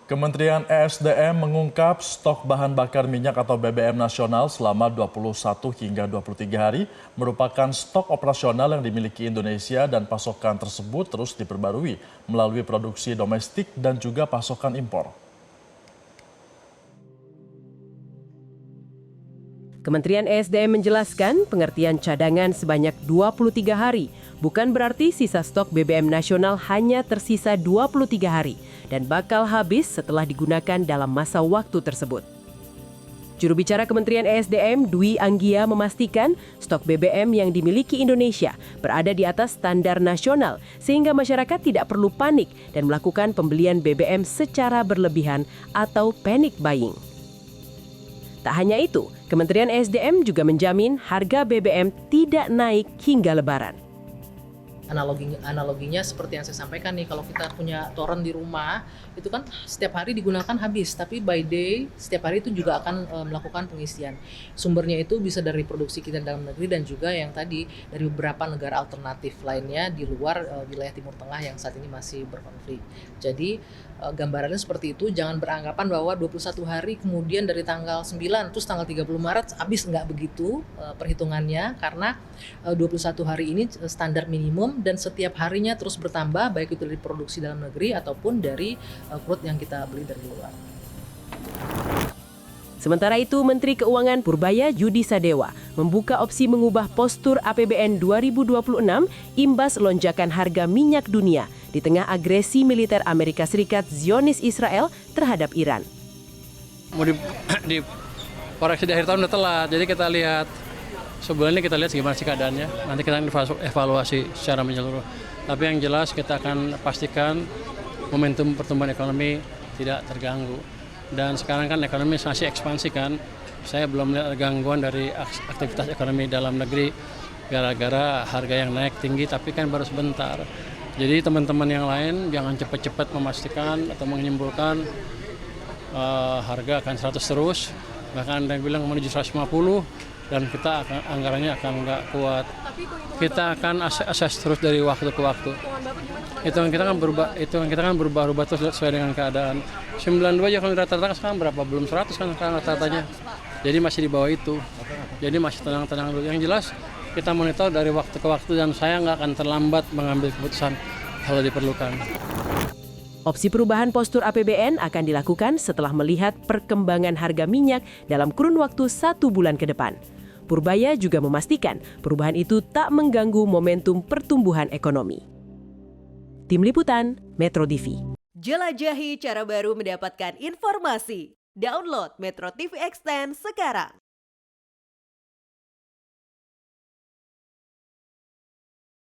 Kementerian ESDM mengungkap stok bahan bakar minyak atau BBM nasional selama 21 hingga 23 hari merupakan stok operasional yang dimiliki Indonesia dan pasokan tersebut terus diperbarui melalui produksi domestik dan juga pasokan impor. Kementerian ESDM menjelaskan pengertian cadangan sebanyak 23 hari bukan berarti sisa stok BBM nasional hanya tersisa 23 hari dan bakal habis setelah digunakan dalam masa waktu tersebut. Juru bicara Kementerian ESDM Dwi Anggia memastikan stok BBM yang dimiliki Indonesia berada di atas standar nasional sehingga masyarakat tidak perlu panik dan melakukan pembelian BBM secara berlebihan atau panic buying. Tak hanya itu, Kementerian ESDM juga menjamin harga BBM tidak naik hingga Lebaran. Analoginya seperti yang saya sampaikan nih, kalau kita punya toren di rumah, itu kan setiap hari digunakan habis, tapi by day setiap hari itu juga akan melakukan pengisian. Sumbernya itu bisa dari produksi kita dalam negeri dan juga yang tadi dari beberapa negara alternatif lainnya di luar wilayah Timur Tengah yang saat ini masih berkonflik. Jadi gambarannya seperti itu, jangan beranggapan bahwa 21 hari kemudian dari tanggal 9 terus tanggal 30 Maret habis, nggak begitu perhitungannya, karena 21 hari ini standar minimum dan setiap harinya terus bertambah baik itu dari produksi dalam negeri ataupun dari crude yang kita beli dari luar. Sementara itu, Menteri Keuangan Purbaya Yudi Sadewa membuka opsi mengubah postur APBN 2026 imbas lonjakan harga minyak dunia di tengah agresi militer Amerika Serikat Zionis Israel terhadap Iran. Mau di koreksi di akhir tahun udah telat, jadi kita lihat sebulan ini kita lihat gimana sih keadaannya. Nanti kita evaluasi secara menyeluruh. Tapi yang jelas kita akan pastikan momentum pertumbuhan ekonomi tidak terganggu. Dan sekarang kan ekonomi masih ekspansi kan. Saya belum melihat ada gangguan dari aktivitas ekonomi dalam negeri gara-gara harga yang naik tinggi, tapi kan baru sebentar. Jadi teman-teman yang lain jangan cepat-cepat memastikan atau menyimpulkan harga akan 100 terus. Bahkan ada yang bilang menuju 150 dan kita akan anggarannya akan nggak kuat. Kita akan assess terus dari waktu ke waktu. Hitungan kita kan berubah-ubah terus sesuai dengan keadaan. 92 ya kalau rata-rata sekarang berapa? Belum 100 kan sekarang rata-ratanya. Jadi masih di bawah itu. Jadi masih tenang-tenang dulu. Yang jelas kita monitor dari waktu ke waktu dan saya nggak akan terlambat mengambil keputusan kalau diperlukan. Opsi perubahan postur APBN akan dilakukan setelah melihat perkembangan harga minyak dalam kurun waktu 1 bulan ke depan. Purbaya juga memastikan perubahan itu tak mengganggu momentum pertumbuhan ekonomi. Tim Liputan, Metro TV. Jelajahi cara baru mendapatkan informasi. Download Metro TV Extend sekarang.